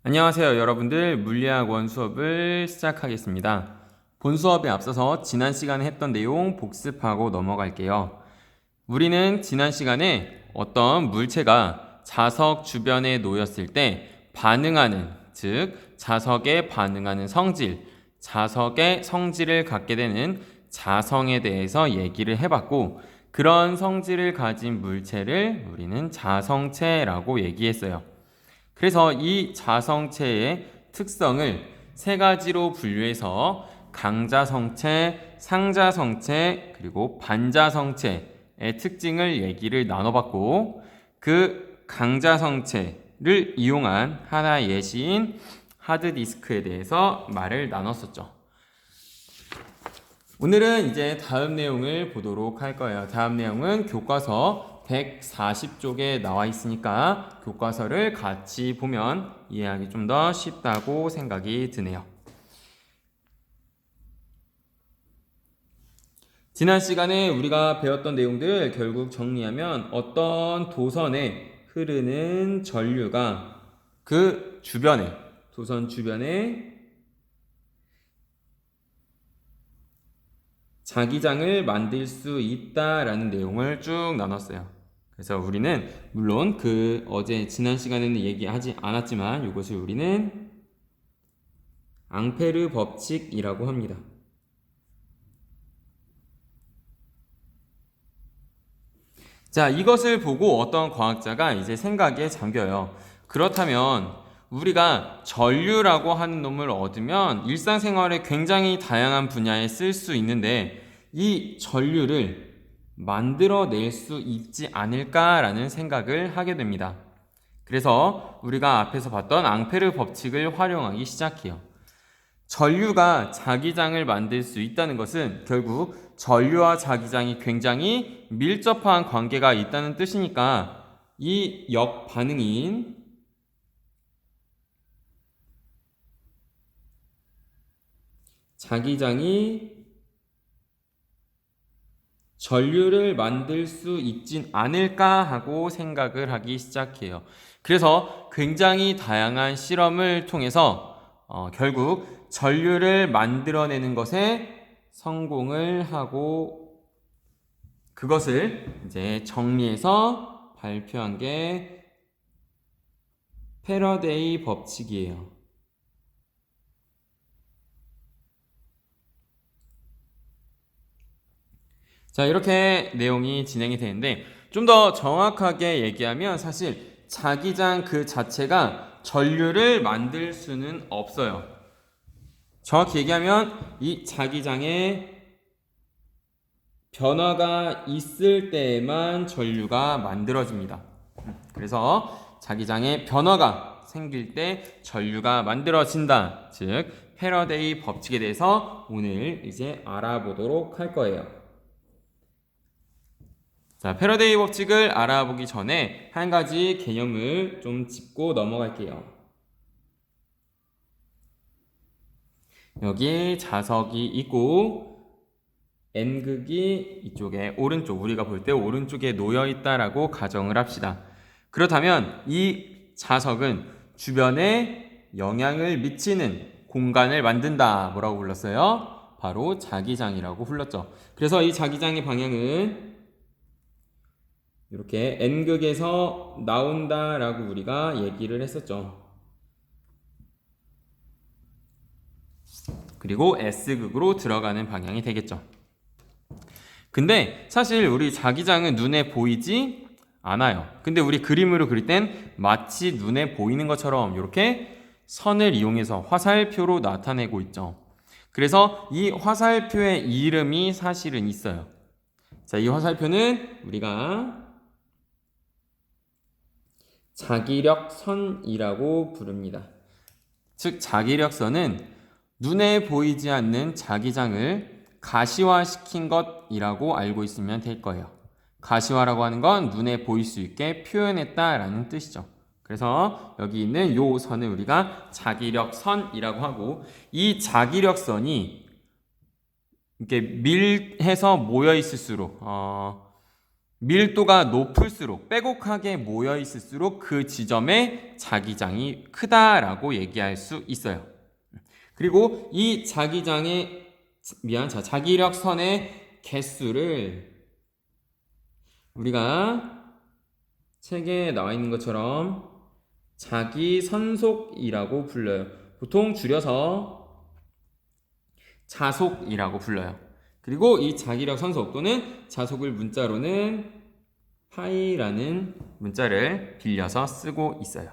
안녕하세요, 여러분들. 물리학 원 수업을 시작하겠습니다. 본 수업에 앞서서 지난 시간에 했던 내용 복습하고 넘어갈게요. 우리는 지난 시간에 어떤 물체가 자석 주변에 놓였을 때 반응하는, 즉 자석에 반응하는 성질, 자석의 성질을 갖게 되는 자성에 대해서 얘기를 해봤고, 그런 성질을 가진 물체를 우리는 자성체라고 얘기했어요. 그래서 이 자성체의 특성을 세 가지로 분류해서 강자성체, 상자성체, 그리고 반자성체의 특징을 얘기를 나눠봤고, 그 강자성체를 이용한 하나의 예시인 하드디스크에 대해서 말을 나눴었죠. 오늘은 이제 다음 내용을 보도록 할 거예요. 다음 내용은 교과서 140쪽에 나와 있으니까 교과서를 같이 보면 이해하기 좀 더 쉽다고 생각이 드네요. 지난 시간에 우리가 배웠던 내용들 결국 정리하면 어떤 도선에 흐르는 전류가 그 주변에, 도선 주변에 자기장을 만들 수 있다라는 내용을 쭉 나눴어요. 그래서 우리는 물론 어제 지난 시간에는 얘기하지 않았지만 이것을 우리는 앙페르 법칙이라고 합니다. 자, 이것을 보고 어떤 과학자가 이제 생각에 잠겨요. 그렇다면 우리가 전류라고 하는 놈을 얻으면 일상생활에 굉장히 다양한 분야에 쓸 수 있는데 이 전류를 만들어낼 수 있지 않을까라는 생각을 하게 됩니다. 그래서 우리가 앞에서 봤던 앙페르 법칙을 활용하기 시작해요. 전류가 자기장을 만들 수 있다는 것은 결국 전류와 자기장이 굉장히 밀접한 관계가 있다는 뜻이니까 이 역반응인 자기장이 전류를 만들 수 있진 않을까 하고 생각을 하기 시작해요. 그래서 굉장히 다양한 실험을 통해서 결국 전류를 만들어내는 것에 성공을 하고 그것을 이제 정리해서 발표한 게 패러데이 법칙이에요. 자, 이렇게 내용이 진행이 되는데 좀 더 정확하게 얘기하면 사실 자기장 그 자체가 전류를 만들 수는 없어요. 정확히 얘기하면 이 자기장에 변화가 있을 때에만 전류가 만들어집니다. 그래서 자기장에 변화가 생길 때 전류가 만들어진다. 즉 패러데이 법칙에 대해서 오늘 이제 알아보도록 할 거예요. 자, 패러데이 법칙을 알아보기 전에 한 가지 개념을 좀 짚고 넘어갈게요. 여기 자석이 있고 N극이 이쪽에 오른쪽, 우리가 볼 때 오른쪽에 놓여 있다라고 가정을 합시다. 그렇다면 이 자석은 주변에 영향을 미치는 공간을 만든다. 뭐라고 불렀어요? 바로 자기장이라고 불렀죠. 그래서 이 자기장의 방향은 이렇게 N극에서 나온다라고 우리가 얘기를 했었죠. 그리고 S극으로 들어가는 방향이 되겠죠. 근데 사실 우리 자기장은 눈에 보이지 않아요. 근데 우리 그림으로 그릴 땐 마치 눈에 보이는 것처럼 이렇게 선을 이용해서 화살표로 나타내고 있죠. 그래서 이 화살표의 이름이 사실은 있어요. 자, 이 화살표는 우리가 자기력선이라고 부릅니다. 즉 자기력선은 눈에 보이지 않는 자기장을 가시화시킨 것이라고 알고 있으면 될 거예요. 가시화라고 하는 건 눈에 보일 수 있게 표현했다라는 뜻이죠. 그래서 여기 있는 요 선을 우리가 자기력선이라고 하고 이 자기력선이 이렇게 밀해서 모여 있을수록 밀도가 높을수록 빼곡하게 모여 있을수록 그 지점의 자기장이 크다라고 얘기할 수 있어요. 그리고 이 자기력 선의 개수를 우리가 책에 나와 있는 것처럼 자기선속이라고 불러요. 보통 줄여서 자속이라고 불러요. 그리고 이 자기력 선속 또는 자속을 문자로는 파이라는 문자를 빌려서 쓰고 있어요.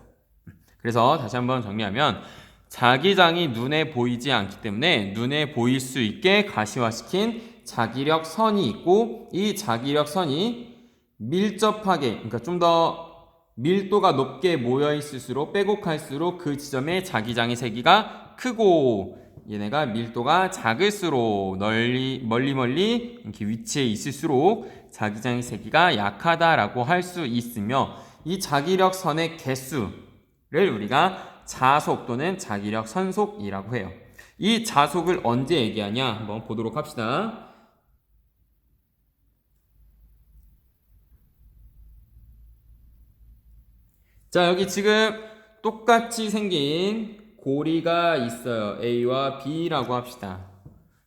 그래서 다시 한번 정리하면 자기장이 눈에 보이지 않기 때문에 눈에 보일 수 있게 가시화시킨 자기력 선이 있고, 이 자기력 선이 밀접하게, 그러니까 좀 더 밀도가 높게 모여 있을수록 빼곡할수록 그 지점의 자기장의 세기가 크고, 얘네가 밀도가 작을수록 멀리 이렇게 위치해 있을수록 자기장의 세기가 약하다라고 할 수 있으며, 이 자기력 선의 개수를 우리가 자속 또는 자기력 선속이라고 해요. 이 자속을 언제 얘기하냐 한번 보도록 합시다. 자, 여기 지금 똑같이 생긴 고리가 있어요. A와 B라고 합시다.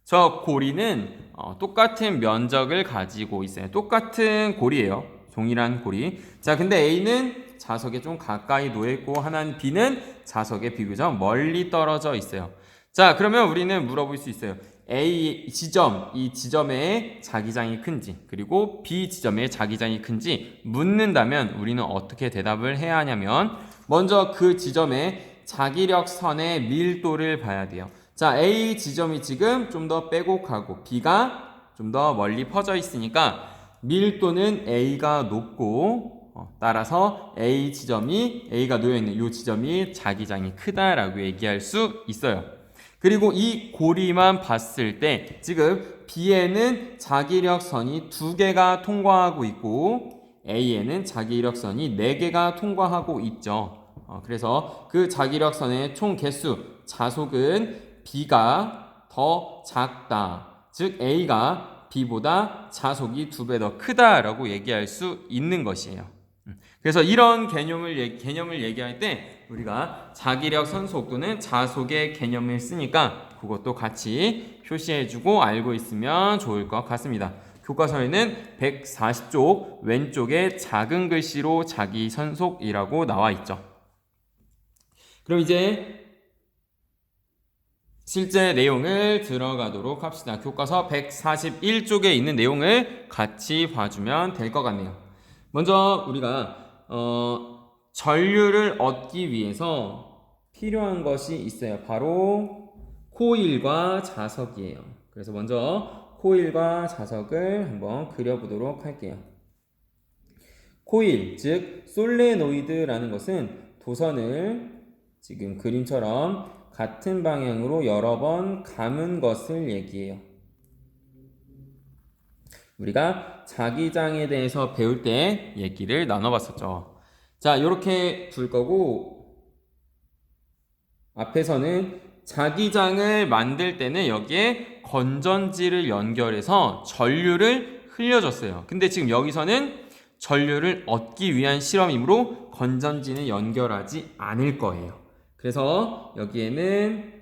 저 고리는 똑같은 면적을 가지고 있어요. 똑같은 고리예요. 동일한 고리. 자, 근데 A는 자석에 좀 가까이 놓여있고 하나는 B는 자석에 비교적 멀리 떨어져 있어요. 자, 그러면 우리는 물어볼 수 있어요. A 지점, 이 지점의 자기장이 큰지, 그리고 B 지점의 자기장이 큰지 묻는다면 우리는 어떻게 대답을 해야 하냐면, 먼저 그 지점의 자기력 선의 밀도를 봐야 돼요. 자, A 지점이 지금 좀 더 빼곡하고 B가 좀 더 멀리 퍼져 있으니까 밀도는 A가 높고, 따라서 A가 놓여있는 이 지점이 자기장이 크다라고 얘기할 수 있어요. 그리고 이 고리만 봤을 때 지금 B에는 자기력선이 2개가 통과하고 있고 A에는 자기력선이 4개가 통과하고 있죠. 그래서 그 자기력선의 총 개수, 자속은 B가 더 작다. 즉 A가 B보다 자속이 2배 더 크다라고 얘기할 수 있는 것이에요. 그래서 이런 개념을 얘기할 때 우리가 자기력 선속 또는 자속의 개념을 쓰니까 그것도 같이 표시해주고 알고 있으면 좋을 것 같습니다. 교과서에는 140쪽 왼쪽에 작은 글씨로 자기선속이라고 나와 있죠. 그럼 이제 실제 내용을 들어가도록 합시다. 교과서 141쪽에 있는 내용을 같이 봐주면 될 것 같네요. 먼저 우리가 전류를 얻기 위해서 필요한 것이 있어요. 바로 코일과 자석이에요. 그래서 먼저 코일과 자석을 한번 그려보도록 할게요. 코일, 즉 솔레노이드라는 것은 도선을 지금 그림처럼 같은 방향으로 여러 번 감은 것을 얘기해요. 우리가 자기장에 대해서 배울 때 얘기를 나눠봤었죠. 자, 이렇게 둘 거고, 앞에서는 자기장을 만들 때는 여기에 건전지를 연결해서 전류를 흘려줬어요. 근데 지금 여기서는 전류를 얻기 위한 실험이므로 건전지는 연결하지 않을 거예요. 그래서 여기에는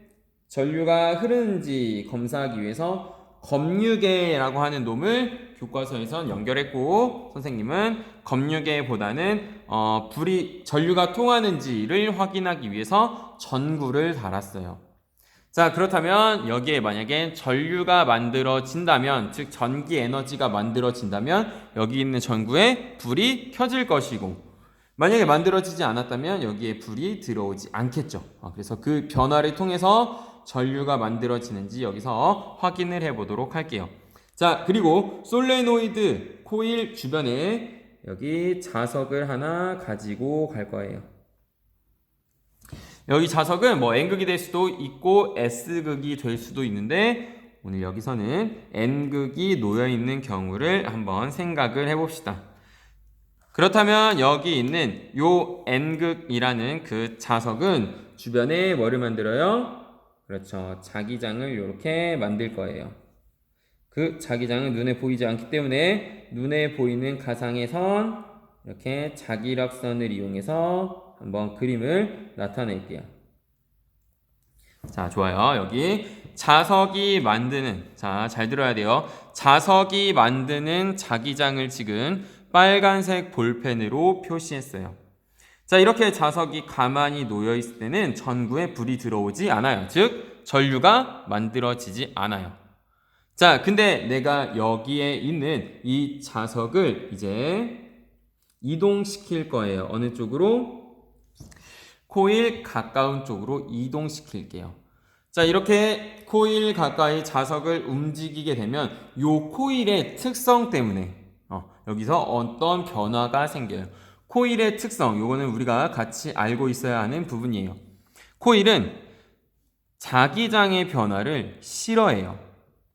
전류가 흐르는지 검사하기 위해서 검유계라고 하는 놈을 교과서에선 연결했고, 선생님은 검유계보다는 전류가 통하는지를 확인하기 위해서 전구를 달았어요. 자, 그렇다면 여기에 만약에 전류가 만들어진다면, 즉 전기 에너지가 만들어진다면 여기 있는 전구에 불이 켜질 것이고, 만약에 만들어지지 않았다면 여기에 불이 들어오지 않겠죠. 그래서 그 변화를 통해서 전류가 만들어지는지 여기서 확인을 해보도록 할게요. 자, 그리고 솔레노이드 코일 주변에 여기 자석을 하나 가지고 갈 거예요. 여기 자석은 뭐 N극이 될 수도 있고 S극이 될 수도 있는데, 오늘 여기서는 N극이 놓여있는 경우를 한번 생각을 해봅시다. 그렇다면 여기 있는 요 N극이라는 그 자석은 주변에 뭐를 만들어요? 그렇죠. 자기장을 이렇게 만들 거예요. 그 자기장은 눈에 보이지 않기 때문에 눈에 보이는 가상의 선, 이렇게 자기력선을 이용해서 한번 그림을 나타낼게요. 자, 좋아요. 여기 자석이 만드는, 자, 잘 들어야 돼요. 자석이 만드는 자기장을 지금 빨간색 볼펜으로 표시했어요. 자, 이렇게 자석이 가만히 놓여 있을 때는 전구에 불이 들어오지 않아요. 즉, 전류가 만들어지지 않아요. 자, 근데 내가 여기에 있는 이 자석을 이제 이동시킬 거예요. 어느 쪽으로? 코일 가까운 쪽으로 이동시킬게요. 자, 이렇게 코일 가까이 자석을 움직이게 되면 요 코일의 특성 때문에 여기서 어떤 변화가 생겨요. 코일의 특성, 요거는 우리가 같이 알고 있어야 하는 부분이에요. 코일은 자기장의 변화를 싫어해요.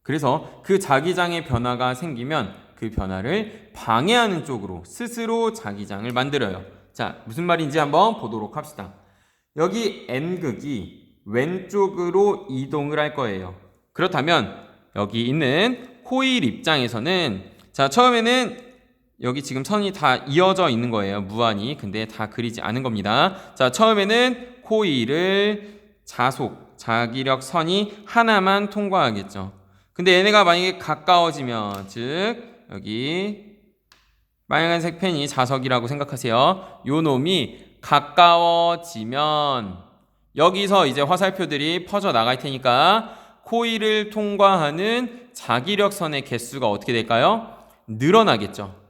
그래서 그 자기장의 변화가 생기면 그 변화를 방해하는 쪽으로 스스로 자기장을 만들어요. 자, 무슨 말인지 한번 보도록 합시다. 여기 N극이 왼쪽으로 이동을 할 거예요. 그렇다면 여기 있는 코일 입장에서는 자, 처음에는 여기 지금 선이 다 이어져 있는 거예요. 무한히. 근데 다 그리지 않은 겁니다. 자, 처음에는 코일을 자기력 선이 하나만 통과하겠죠. 근데 얘네가 만약에 가까워지면, 즉 여기 빨간색 펜이 자석이라고 생각하세요. 요 놈이 가까워지면 여기서 이제 화살표들이 퍼져 나갈 테니까 코일을 통과하는 자기력선의 개수가 어떻게 될까요? 늘어나겠죠.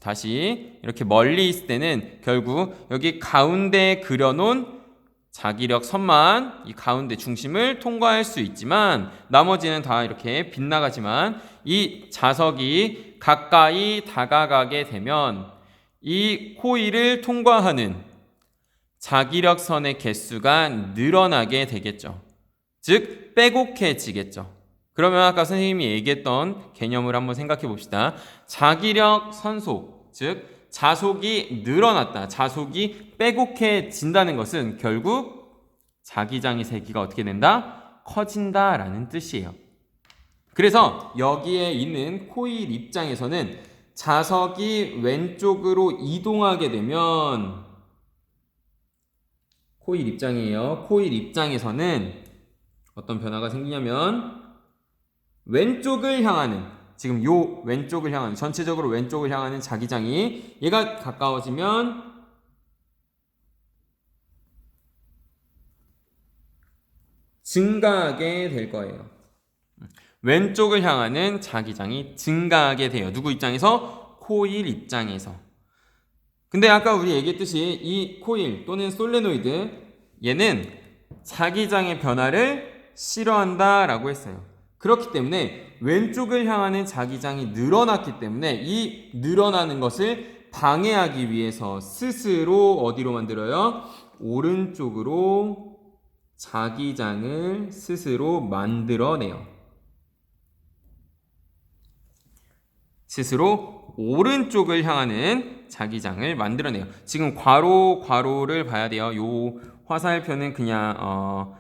다시 이렇게 멀리 있을 때는 결국 여기 가운데에 그려놓은 자기력 선만 이 가운데 중심을 통과할 수 있지만 나머지는 다 이렇게 빗나가지만 이 자석이 가까이 다가가게 되면 이 코일을 통과하는 자기력 선의 개수가 늘어나게 되겠죠. 즉 빼곡해지겠죠. 그러면 아까 선생님이 얘기했던 개념을 한번 생각해 봅시다. 자기력 선속, 즉 자속이 늘어났다, 자속이 빼곡해진다는 것은 결국 자기장의 세기가 어떻게 된다? 커진다라는 뜻이에요. 그래서 여기에 있는 코일 입장에서는 자석이 왼쪽으로 이동하게 되면 코일 입장이에요. 코일 입장에서는 어떤 변화가 생기냐면 왼쪽을 향하는 지금 요 왼쪽을 향하는 전체적으로 왼쪽을 향하는 자기장이 얘가 가까워지면 증가하게 될 거예요. 왼쪽을 향하는 자기장이 증가하게 돼요. 누구 입장에서? 코일 입장에서. 근데 아까 우리 얘기했듯이 이 코일 또는 솔레노이드 얘는 자기장의 변화를 싫어한다라고 했어요. 그렇기 때문에 왼쪽을 향하는 자기장이 늘어났기 때문에 이 늘어나는 것을 방해하기 위해서 스스로 어디로 만들어요? 오른쪽으로 자기장을 스스로 만들어내요. 스스로 오른쪽을 향하는 자기장을 만들어내요. 지금 괄호를 봐야 돼요. 요 화살표는 그냥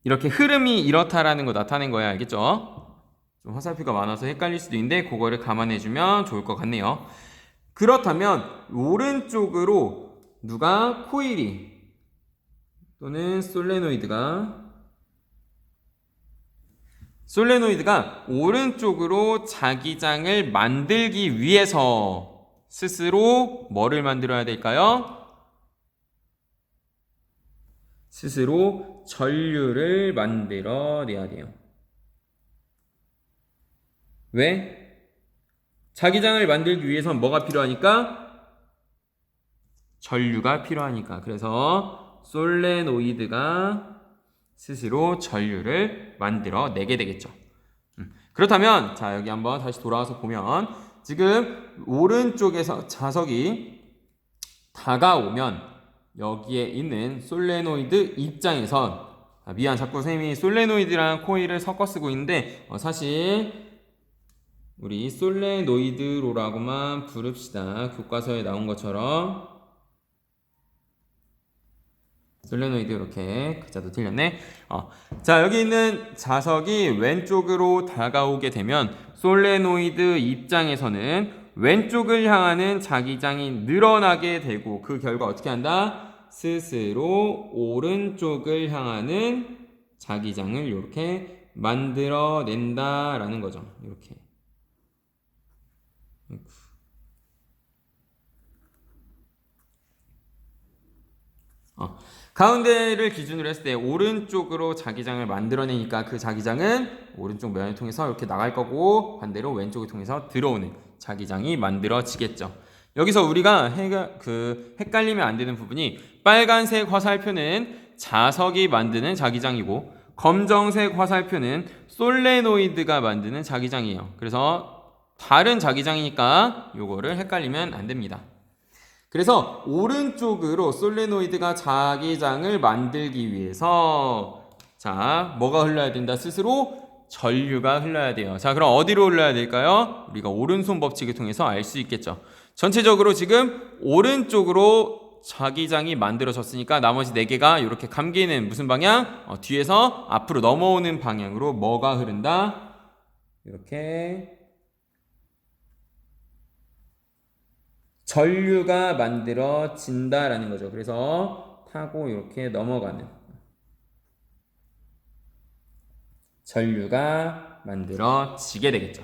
이렇게 흐름이 이렇다라는 거 나타낸 거야. 알겠죠? 좀 화살표가 많아서 헷갈릴 수도 있는데 그거를 감안해주면 좋을 것 같네요. 그렇다면 오른쪽으로 누가 코일이 또는 솔레노이드가 오른쪽으로 자기장을 만들기 위해서 스스로 뭐를 만들어야 될까요? 스스로 전류를 만들어내야 돼요. 왜? 자기장을 만들기 위해서는 뭐가 필요하니까? 전류가 필요하니까. 그래서 솔레노이드가 스스로 전류를 만들어내게 되겠죠. 그렇다면 자 여기 한번 다시 돌아와서 보면 지금 오른쪽에서 자석이 다가오면 여기에 있는 솔레노이드 입장에선 미안 자꾸 선생님이 솔레노이드랑 코일을 섞어 쓰고 있는데 사실 우리 솔레노이드로라고만 부릅시다. 교과서에 나온 것처럼 솔레노이드 이렇게 글자도 틀렸네. 자, 여기 있는 자석이 왼쪽으로 다가오게 되면 솔레노이드 입장에서는 왼쪽을 향하는 자기장이 늘어나게 되고 그 결과 어떻게 한다? 스스로 오른쪽을 향하는 자기장을 이렇게 만들어낸다라는 거죠. 이렇게. 가운데를 기준으로 했을 때 오른쪽으로 자기장을 만들어내니까 그 자기장은 오른쪽 면을 통해서 이렇게 나갈 거고 반대로 왼쪽을 통해서 들어오는 자기장이 만들어지겠죠. 여기서 우리가 헷갈리면 안 되는 부분이 빨간색 화살표는 자석이 만드는 자기장이고 검정색 화살표는 솔레노이드가 만드는 자기장이에요. 그래서 다른 자기장이니까 요거를 헷갈리면 안 됩니다. 그래서 오른쪽으로 솔레노이드가 자기장을 만들기 위해서 자, 뭐가 흘러야 된다? 스스로 전류가 흘러야 돼요. 자, 그럼 어디로 흘러야 될까요? 우리가 오른손 법칙을 통해서 알 수 있겠죠. 전체적으로 지금 오른쪽으로 자기장이 만들어졌으니까 나머지 4개가 이렇게 감기는 무슨 방향? 뒤에서 앞으로 넘어오는 방향으로 뭐가 흐른다? 이렇게 전류가 만들어진다라는 거죠. 그래서 타고 이렇게 넘어가는 전류가 만들어지게 되겠죠.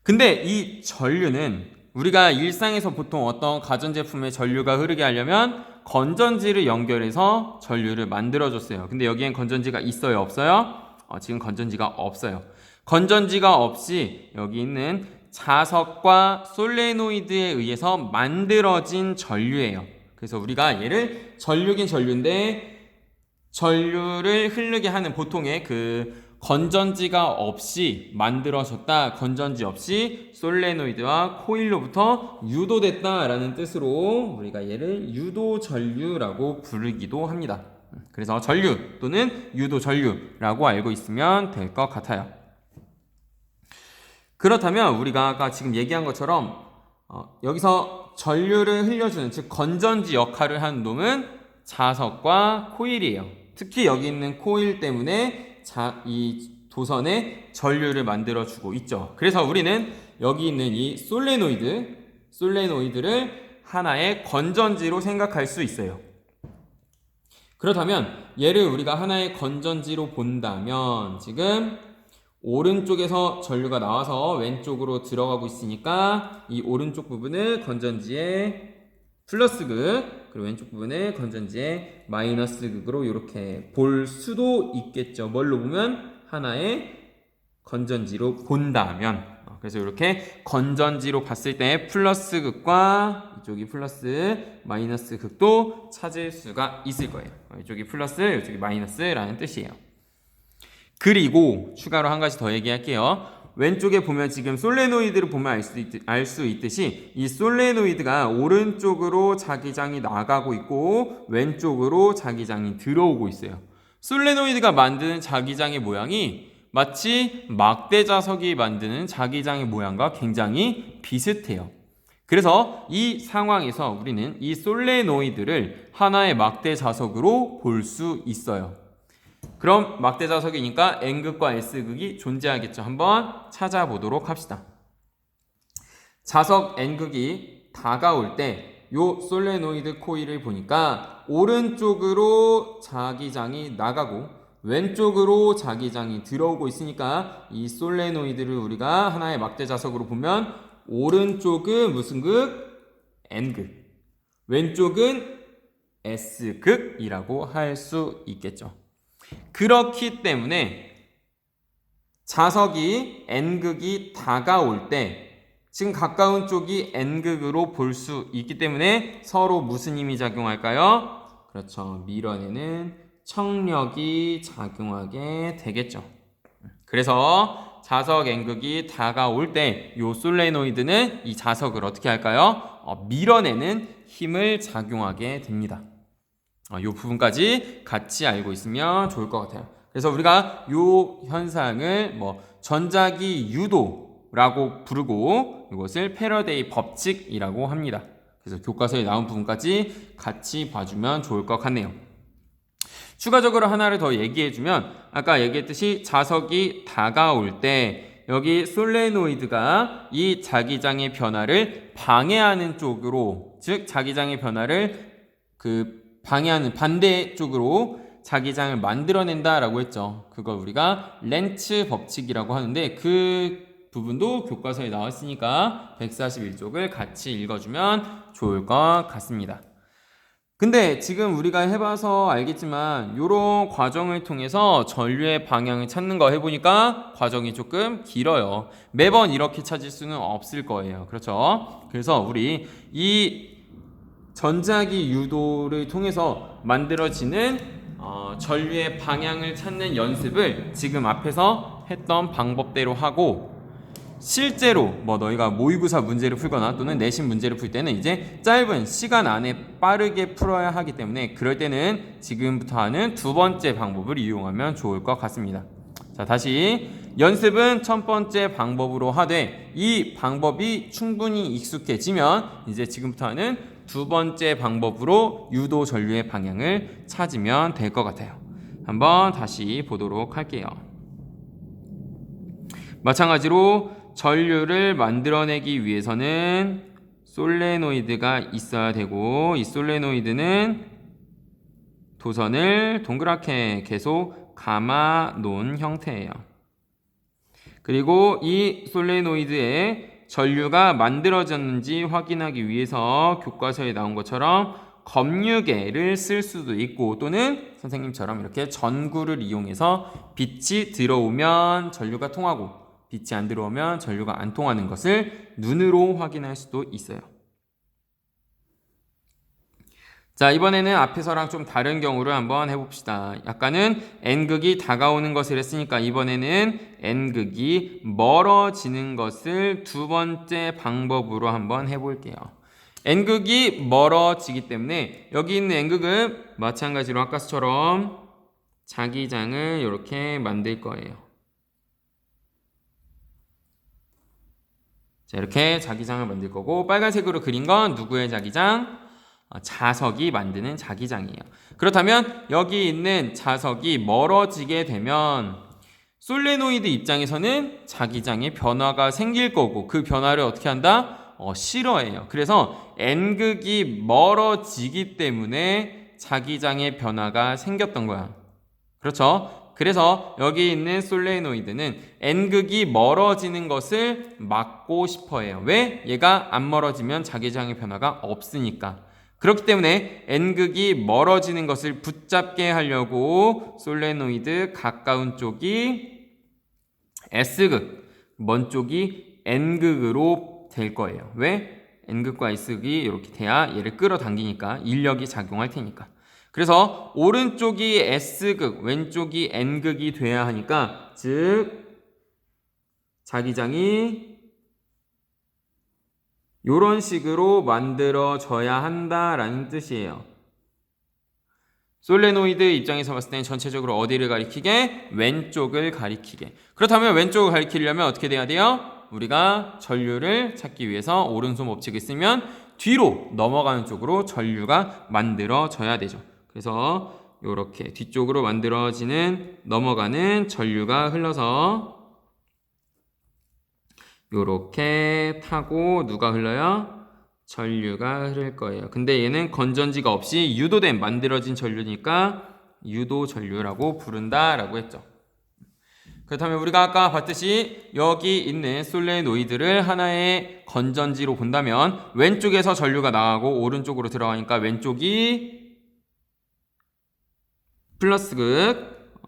근데 이 전류는 우리가 일상에서 보통 어떤 가전제품에 전류가 흐르게 하려면 건전지를 연결해서 전류를 만들어줬어요. 근데 여기엔 건전지가 있어요? 없어요? 지금 건전지가 없어요. 건전지가 없이 여기 있는 자석과 솔레노이드에 의해서 만들어진 전류예요. 그래서 우리가 얘를 전류긴 전류인데 전류를 흐르게 하는 보통의 건전지가 없이 만들어졌다, 건전지 없이 솔레노이드와 코일로부터 유도됐다라는 뜻으로 우리가 얘를 유도전류라고 부르기도 합니다. 그래서 전류 또는 유도전류라고 알고 있으면 될 것 같아요. 그렇다면 우리가 아까 지금 얘기한 것처럼 여기서 전류를 흘려주는, 즉 건전지 역할을 하는 놈은 자석과 코일이에요. 특히 여기 있는 코일 때문에 이 도선에 전류를 만들어주고 있죠. 그래서 우리는 여기 있는 이 솔레노이드를 하나의 건전지로 생각할 수 있어요. 그렇다면 얘를 우리가 하나의 건전지로 본다면 지금 오른쪽에서 전류가 나와서 왼쪽으로 들어가고 있으니까 이 오른쪽 부분을 건전지의 플러스 극, 그리고 왼쪽 부분을 건전지의 마이너스 극으로 이렇게 볼 수도 있겠죠. 뭘로 보면 하나의 건전지로 본다면. 그래서 이렇게 건전지로 봤을 때 플러스 극과 이쪽이 플러스 마이너스 극도 찾을 수가 있을 거예요. 이쪽이 플러스, 이쪽이 마이너스라는 뜻이에요. 그리고 추가로 한 가지 더 얘기할게요. 왼쪽에 보면 지금 솔레노이드를 보면 알 수 있듯이 이 솔레노이드가 오른쪽으로 자기장이 나가고 있고 왼쪽으로 자기장이 들어오고 있어요. 솔레노이드가 만드는 자기장의 모양이 마치 막대 자석이 만드는 자기장의 모양과 굉장히 비슷해요. 그래서 이 상황에서 우리는 이 솔레노이드를 하나의 막대 자석으로 볼 수 있어요. 그럼 막대 자석이니까 N극과 S극이 존재하겠죠. 한번 찾아보도록 합시다. 자석 N극이 다가올 때 요 솔레노이드 코일을 보니까 오른쪽으로 자기장이 나가고 왼쪽으로 자기장이 들어오고 있으니까 이 솔레노이드를 우리가 하나의 막대 자석으로 보면 오른쪽은 무슨 극? N극, 왼쪽은 S극이라고 할 수 있겠죠. 그렇기 때문에 자석이 N극이 다가올 때 지금 가까운 쪽이 N극으로 볼 수 있기 때문에 서로 무슨 힘이 작용할까요? 그렇죠. 밀어내는 청력이 작용하게 되겠죠. 그래서 자석 N극이 다가올 때 이 솔레노이드는 이 자석을 어떻게 할까요? 밀어내는 힘을 작용하게 됩니다. 이 부분까지 같이 알고 있으면 좋을 것 같아요. 그래서 우리가 이 현상을 전자기 유도라고 부르고 이것을 패러데이 법칙이라고 합니다. 그래서 교과서에 나온 부분까지 같이 봐주면 좋을 것 같네요. 추가적으로 하나를 더 얘기해주면 아까 얘기했듯이 자석이 다가올 때 여기 솔레노이드가 이 자기장의 변화를 방해하는 쪽으로, 즉 자기장의 변화를 방해하는 반대쪽으로 자기장을 만들어낸다라고 했죠. 그걸 우리가 렌츠 법칙이라고 하는데 그 부분도 교과서에 나왔으니까 141쪽을 같이 읽어주면 좋을 것 같습니다. 근데 지금 우리가 해봐서 알겠지만 이런 과정을 통해서 전류의 방향을 찾는 거 해보니까 과정이 조금 길어요. 매번 이렇게 찾을 수는 없을 거예요. 그렇죠? 그래서 우리 이 전자기 유도를 통해서 만들어지는 전류의 방향을 찾는 연습을 지금 앞에서 했던 방법대로 하고, 실제로 너희가 모의고사 문제를 풀거나 또는 내신 문제를 풀 때는 이제 짧은 시간 안에 빠르게 풀어야 하기 때문에 그럴 때는 지금부터 하는 두 번째 방법을 이용하면 좋을 것 같습니다. 자, 다시 연습은 첫 번째 방법으로 하되 이 방법이 충분히 익숙해지면 이제 지금부터 하는 두 번째 방법으로 유도 전류의 방향을 찾으면 될 것 같아요. 한번 다시 보도록 할게요. 마찬가지로 전류를 만들어내기 위해서는 솔레노이드가 있어야 되고, 이 솔레노이드는 도선을 동그랗게 계속 감아 놓은 형태예요. 그리고 이 솔레노이드에 전류가 만들어졌는지 확인하기 위해서 교과서에 나온 것처럼 검유계를 쓸 수도 있고, 또는 선생님처럼 이렇게 전구를 이용해서 빛이 들어오면 전류가 통하고 빛이 안 들어오면 전류가 안 통하는 것을 눈으로 확인할 수도 있어요. 자, 이번에는 앞에서랑 좀 다른 경우를 한번 해봅시다. 아까는 N극이 다가오는 것을 했으니까 이번에는 N극이 멀어지는 것을 두 번째 방법으로 한번 해볼게요. N극이 멀어지기 때문에 여기 있는 N극은 마찬가지로 아까처럼 자기장을 이렇게 만들 거예요. 자, 이렇게 자기장을 만들 거고, 빨간색으로 그린 건 누구의 자기장? 자석이 만드는 자기장이에요. 그렇다면 여기 있는 자석이 멀어지게 되면 솔레노이드 입장에서는 자기장의 변화가 생길 거고, 그 변화를 어떻게 한다? 싫어해요. 그래서 N극이 멀어지기 때문에 자기장의 변화가 생겼던 거야. 그렇죠? 그래서 여기 있는 솔레노이드는 N극이 멀어지는 것을 막고 싶어 해요. 왜? 얘가 안 멀어지면 자기장의 변화가 없으니까. 그렇기 때문에 N극이 멀어지는 것을 붙잡게 하려고 솔레노이드 가까운 쪽이 S극, 먼 쪽이 N극으로 될 거예요. 왜? N극과 S극이 이렇게 돼야 얘를 끌어당기니까, 인력이 작용할 테니까. 그래서 오른쪽이 S극, 왼쪽이 N극이 돼야 하니까, 즉 자기장이 이런 식으로 만들어져야 한다라는 뜻이에요. 솔레노이드 입장에서 봤을 때는 전체적으로 어디를 가리키게? 왼쪽을 가리키게. 그렇다면 왼쪽을 가리키려면 어떻게 돼야 돼요? 우리가 전류를 찾기 위해서 오른손 법칙을 쓰면 뒤로 넘어가는 쪽으로 전류가 만들어져야 되죠. 그래서 이렇게 뒤쪽으로 만들어지는, 넘어가는 전류가 흘러서 이렇게 타고 누가 흘러요? 전류가 흐를 거예요. 근데 얘는 건전지가 없이 유도된 만들어진 전류니까 유도 전류라고 부른다라고 했죠. 그렇다면 우리가 아까 봤듯이 여기 있는 솔레노이드를 하나의 건전지로 본다면 왼쪽에서 전류가 나가고 오른쪽으로 들어가니까 왼쪽이 플러스극,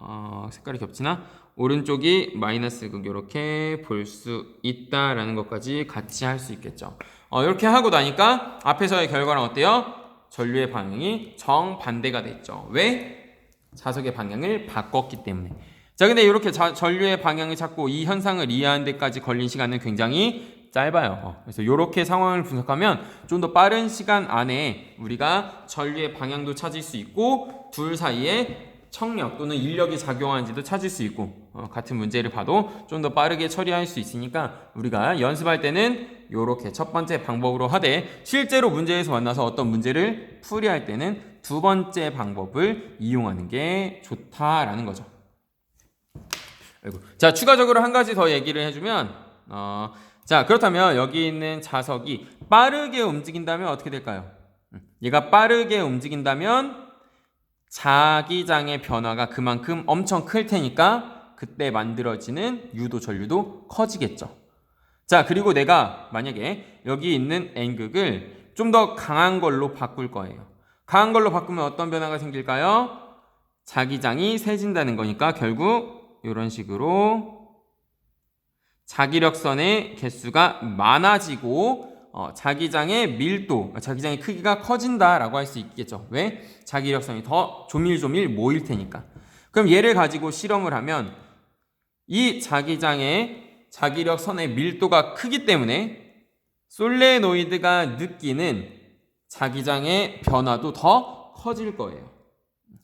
색깔이 겹치나? 오른쪽이 마이너스극, 이렇게 볼 수 있다라는 것까지 같이 할 수 있겠죠. 이렇게 하고 나니까 앞에서의 결과는 어때요? 전류의 방향이 정반대가 됐죠. 왜? 자석의 방향을 바꿨기 때문에. 자, 근데 이렇게 전류의 방향을 찾고 이 현상을 이해하는 데까지 걸린 시간은 굉장히 짧아요. 그래서 이렇게 상황을 분석하면 좀 더 빠른 시간 안에 우리가 전류의 방향도 찾을 수 있고, 둘 사이에 청력 또는 인력이 작용하는지도 찾을 수 있고, 같은 문제를 봐도 좀 더 빠르게 처리할 수 있으니까 우리가 연습할 때는 이렇게 첫 번째 방법으로 하되, 실제로 문제에서 만나서 어떤 문제를 풀이할 때는 두 번째 방법을 이용하는 게 좋다라는 거죠. 자, 추가적으로 한 가지 더 얘기를 해주면 자, 그렇다면 여기 있는 자석이 빠르게 움직인다면 어떻게 될까요? 얘가 빠르게 움직인다면 자기장의 변화가 그만큼 엄청 클 테니까 그때 만들어지는 유도 전류도 커지겠죠. 자, 그리고 내가 만약에 여기 있는 N극을 좀 더 강한 걸로 바꿀 거예요. 강한 걸로 바꾸면 어떤 변화가 생길까요? 자기장이 세진다는 거니까 결국 이런 식으로 자기력선의 개수가 많아지고 자기장의 밀도, 자기장의 크기가 커진다라고 할 수 있겠죠. 왜? 자기력선이 더 조밀조밀 모일 테니까. 그럼 얘를 가지고 실험을 하면 이 자기장의 자기력선의 밀도가 크기 때문에 솔레노이드가 느끼는 자기장의 변화도 더 커질 거예요.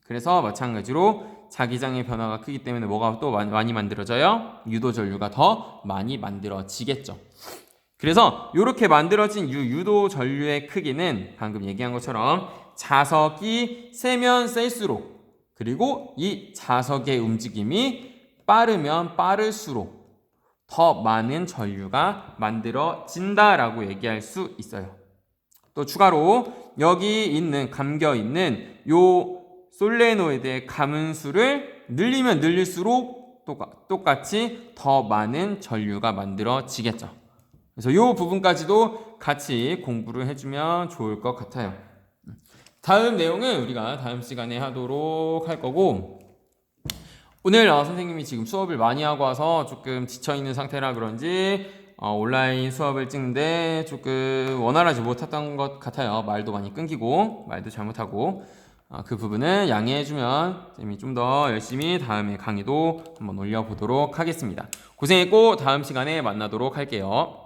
그래서 마찬가지로 자기장의 변화가 크기 때문에 뭐가 또 많이 만들어져요? 유도전류가 더 많이 만들어지겠죠. 그래서 이렇게 만들어진 유도 전류의 크기는 방금 얘기한 것처럼 자석이 세면 셀수록, 그리고 이 자석의 움직임이 빠르면 빠를수록 더 많은 전류가 만들어진다라고 얘기할 수 있어요. 또 추가로 여기 있는 감겨 있는 요 솔레노이드의 가문수를 늘리면 늘릴수록 똑같이 더 많은 전류가 만들어지겠죠. 그래서 이 부분까지도 같이 공부를 해주면 좋을 것 같아요. 다음 내용은 우리가 다음 시간에 하도록 할 거고, 오늘 선생님이 지금 수업을 많이 하고 와서 조금 지쳐있는 상태라 그런지 온라인 수업을 찍는데 조금 원활하지 못했던 것 같아요. 말도 많이 끊기고 말도 잘못하고, 그 부분은 양해해주면 쌤이 좀 더 열심히 다음에 강의도 한번 올려보도록 하겠습니다. 고생했고 다음 시간에 만나도록 할게요.